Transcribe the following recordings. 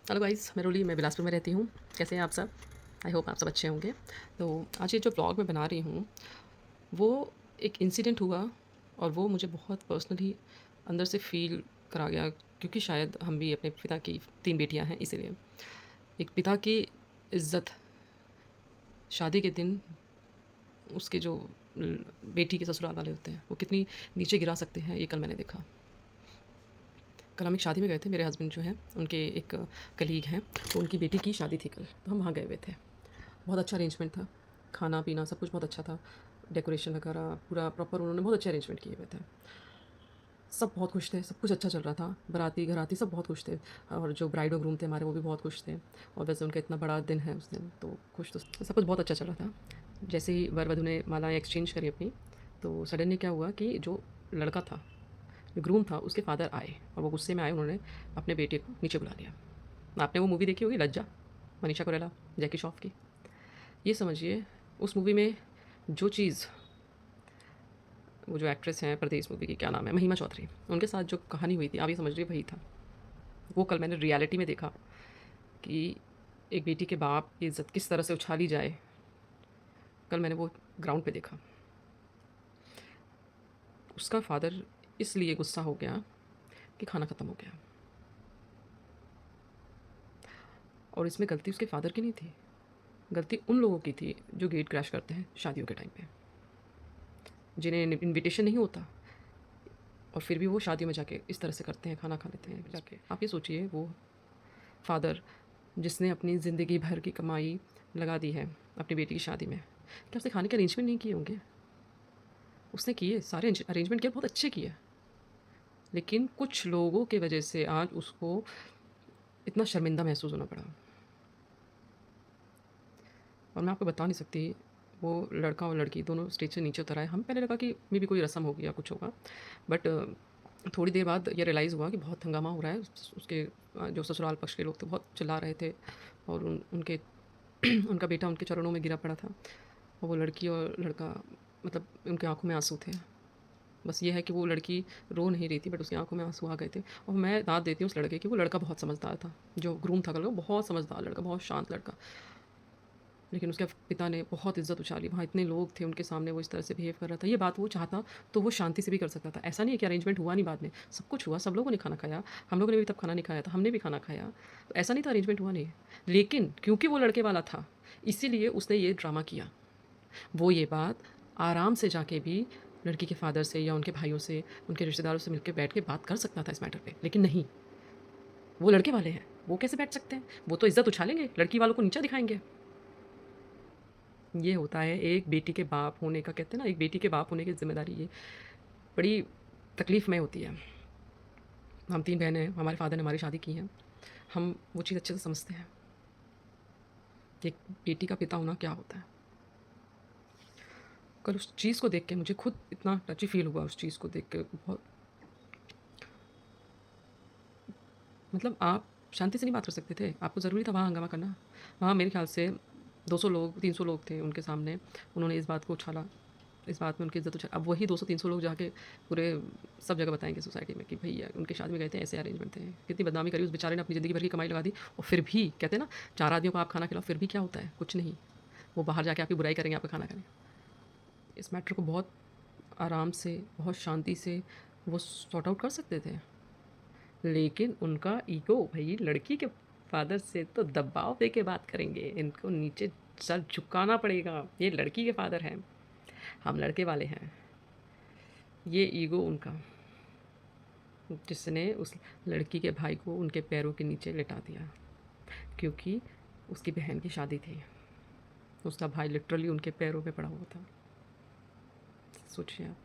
Hello guys, मैं रोली, मैं बिलासपुर में रहती हूँ। कैसे हैं आप सब? आई होप आप सब अच्छे होंगे। तो आज ये जो व्लॉग मैं बना रही हूँ, वो एक इंसिडेंट हुआ और वो मुझे बहुत पर्सनली अंदर से फ़ील करा गया, क्योंकि शायद हम भी अपने पिता की 3 बेटियाँ हैं इसीलिए। एक पिता की इज़्ज़त शादी के दिन उसके जो ल बेटी के ससुराल वाले होते हैं, वो कितनी नीचे गिरा सकते हैं, ये कल मैंने देखा। कल हम एक शादी में गए थे, मेरे हस्बैंड जो हैं, उनके एक कलीग हैं, तो उनकी बेटी की शादी थी कल, तो हम वहाँ गए हुए थे। बहुत अच्छा अरेंजमेंट था, खाना-पीना सब कुछ बहुत अच्छा था, डेकोरेशन वगैरह पूरा प्रॉपर उन्होंने बहुत अच्छे अरेंजमेंट किए हुए थे। सब बहुत खुश थे, सब कुछ अच्छा चल रहा था, बाराती, घराती सब बहुत खुश थे और जो ब्राइड और ग्रूम थे हमारे वो भी बहुत खुश थे और वैसे उनका इतना बड़ा दिन है उस दिन, तो खुश तो सब कुछ बहुत अच्छा चल रहा था। जैसे ही वर-वधू ने मालाएँ एक्सचेंज करी अपनी, तो सडनली क्या हुआ कि जो लड़का था, जो ग्रूम था, उसके फादर आए और वो गुस्से में आए, उन्होंने अपने बेटे को नीचे बुला लिया। आपने वो मूवी देखी होगी लज्जा, मनीषा कोइराला, जैकी श्रॉफ की। ये समझिए उस मूवी में जो चीज़ वो जो एक्ट्रेस हैं परदेस मूवी की क्या नाम है, महिमा चौधरी, उनके साथ जो कहानी हुई थी आप ये समझ लीजिए वही था। वो कल मैंने रियलिटी में देखा कि एक बेटी के बाप की इज़्ज़त किस तरह से उछाली जाए, कल मैंने वो ग्राउंड पे देखा। उसका फादर इसलिए गुस्सा हो गया कि खाना ख़त्म हो गया और इसमें गलती उसके फादर की नहीं थी, गलती उन लोगों की थी जो गेट क्रैश करते हैं शादियों के टाइम पे, जिन्हें इनविटेशन नहीं होता और फिर भी वो शादियों में जाके इस तरह से करते हैं, खाना खा लेते हैं जाके। आप ये सोचिए वो फादर जिसने अपनी ज़िंदगी भर की कमाई लगा दी है अपनी बेटी की शादी में, क्या उसने खाने के अरेंजमेंट नहीं किए होंगे? उसने किए, सारे अरेंजमेंट किए, बहुत अच्छे किए। लेकिन कुछ लोगों की वजह से आज उसको इतना शर्मिंदा महसूस होना पड़ा और मैं आपको बता नहीं सकती, वो लड़का और लड़की दोनों स्टेज से नीचे उतर आए। हमें पहले लगा कि मेबी कोई रस्म होगी या कुछ होगा, बट थोड़ी देर बाद ये रियलाइज़ हुआ कि बहुत हंगामा हो रहा है। उसके जो ससुराल पक्ष के लोग थे बहुत चिल्ला रहे थे और उनके उनका बेटा उनके चरणों में गिरा पड़ा था और वो लड़की और लड़का, मतलब उनकी आँखों में आँसू थे। बस ये है कि वो लड़की रो नहीं रही थी, बट उसकी आँखों में आँसू आ गए थे और मैं दाद देती हूँ उस लड़के की, वो लड़का बहुत समझदार था। जो ग्रूम था कल, वो बहुत समझदार लड़का, बहुत शांत लड़का। लेकिन उसके पिता ने बहुत इज़्ज़त उछाली, वहाँ इतने लोग थे उनके सामने, वो इस तरह से बिहेव कर रहा था। ये बात वो चाहता तो वो शांति से भी कर सकता था। ऐसा नहीं है कि अरेंजमेंट हुआ नहीं बाद में, सब कुछ हुआ, सब लोगों ने खाना खाया, हम लोगों ने भी तब खाना नहीं खाया था, हमने भी खाना खाया। तो ऐसा नहीं था अरेंजमेंट हुआ नहीं। लेकिन क्योंकि वो लड़के वाला था, इसीलिए उसने ये ड्रामा किया। वो ये बात आराम से जाके भी लड़की के फादर से या उनके भाइयों से, उनके रिश्तेदारों से मिलके बैठ के बात कर सकता था इस मैटर पे, लेकिन नहीं, वो लड़के वाले हैं, वो कैसे बैठ सकते हैं? वो तो इज़्ज़त उछालेंगे, लड़की वालों को नीचा दिखाएँगे। ये होता है एक बेटी के बाप होने का, कहते हैं ना, एक बेटी के बाप होने की ज़िम्मेदारी ये बड़ी तकलीफ़मय होती है। हम 3 बहनें हैं, हमारे फ़ादर ने हमारी शादी की है। हम वो चीज़ अच्छे से समझते हैं कि एक बेटी का पिता होना क्या होता है। कल उस चीज़ को देख के मुझे खुद इतना टची फ़ील हुआ, उस चीज़ को देख के बहुत, मतलब आप शांति से नहीं बात कर सकते थे, आपको ज़रूरी था वहाँ हंगामा करना। वहाँ मेरे ख़्याल से 200 लोग, 300 लोग थे उनके सामने, उन्होंने इस बात को उछाला, इस बात में उनकी इज़्ज़त उछाली। अब वही 200-300 लोग जाके पूरे सब जगह बताएँगे सोसाइटी में कि भैया उनकी शादी में गए थे, ऐसे अरेंजमेंट थे। कितनी बदनामी करी उस बेचारे ने, अपनी ज़िंदगी भर की कमाई लगा दी और फिर भी कहते हैं ना, 4 आदमियों को आप खाना खिलाओ, फिर भी क्या होता है? कुछ नहीं। वो बाहर जाके आपकी बुराई करेंगे, आपका खाना खाएँगे। इस मैटर को बहुत आराम से, बहुत शांति से वो सॉर्ट आउट कर सकते थे। लेकिन उनका ईगो, भई लड़की के फ़ादर से तो दबाव दे के बात करेंगे, इनको नीचे सर झुकाना पड़ेगा, ये लड़की के फ़ादर हैं, हम लड़के वाले हैं। ये ईगो उनका, जिसने उस लड़की के भाई को उनके पैरों के नीचे लिटा दिया, क्योंकि उसकी बहन की शादी थी। उसका भाई लिटरली उनके पैरों पे पड़ा हुआ था। सोचिए आप,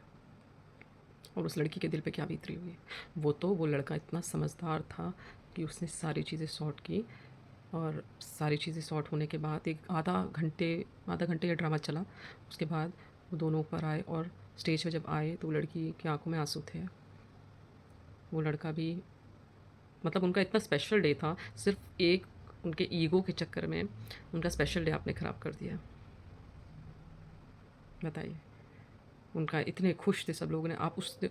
और उस लड़की के दिल पे क्या बीत रही होगी। वो लड़का इतना समझदार था कि उसने सारी चीज़ें सॉर्ट की और सारी चीज़ें सॉर्ट होने के बाद एक आधा घंटे का ड्रामा चला। उसके बाद वो दोनों ऊपर आए और स्टेज पे जब आए तो वो लड़की की आँखों में आँसू थे। वो लड़का भी, मतलब उनका इतना स्पेशल डे था, सिर्फ़ एक उनके ईगो के चक्कर में उनका स्पेशल डे आपने ख़राब कर दिया। बताइए। उनका इतने खुश थे सब लोगों ने,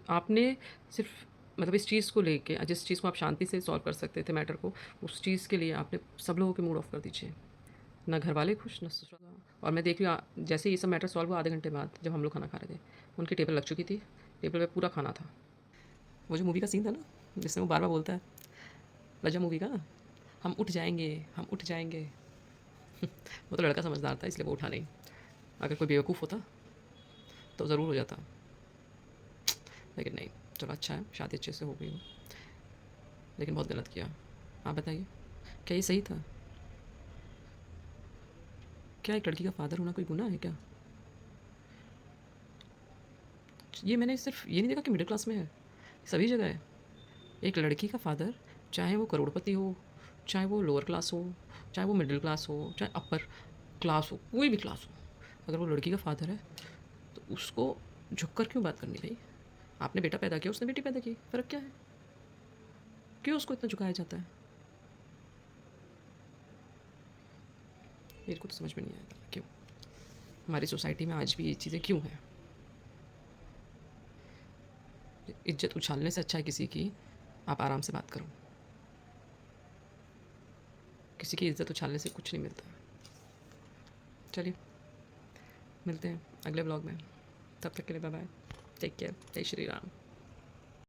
आपने सिर्फ़ मतलब इस चीज़ को लेके, जिस चीज़ को आप शांति से सॉल्व कर सकते थे मैटर को, उस चीज़ के लिए आपने सब लोगों के मूड ऑफ कर दीजिए। ना घर वाले खुश, ना ससुराल। और मैं देख रही हूँ जैसे ये सब मैटर सॉल्व हुआ आधे घंटे बाद, जब हम लोग खाना खा रहे थे, उनकी टेबल लग चुकी थी, टेबल पे पूरा खाना था। वो जो मूवी का सीन था ना, जिसमें वो बार बार बोलता है, रजा मूवी का, हम उठ जाएंगे, हम उठ जाएंगे। वो तो लड़का समझदार था, इसलिए वो उठा नहीं। अगर कोई बेवकूफ़ होता तो ज़रूर हो जाता, लेकिन नहीं। चलो अच्छा है, शादी अच्छे से हो गई हो, लेकिन बहुत गलत किया। आप बताइए, क्या ये सही था? क्या एक लड़की का फादर होना कोई गुनाह है क्या? ये मैंने सिर्फ ये नहीं देखा कि मिडिल क्लास में है, सभी जगह है। एक लड़की का फादर, चाहे वो करोड़पति हो, चाहे वो लोअर क्लास हो, चाहे वो मिडिल क्लास हो, चाहे अपर क्लास हो, कोई भी क्लास हो, अगर वो लड़की का फादर है तो उसको झुक कर क्यों बात करनी भाई? आपने बेटा पैदा किया, उसने बेटी पैदा की, फ़र्क क्या है? क्यों उसको इतना झुकाया जाता है? मेरे को तो समझ में नहीं आता क्यों हमारी सोसाइटी में आज भी ये चीज़ें क्यों हैं। इज्जत उछालने से अच्छा है किसी की आप आराम से बात करो। किसी की इज्जत उछालने से कुछ नहीं मिलता। चलिए, मिलते हैं अगले ब्लॉग में। तब तक के लिए बाय बाय। Take care. जय श्री राम।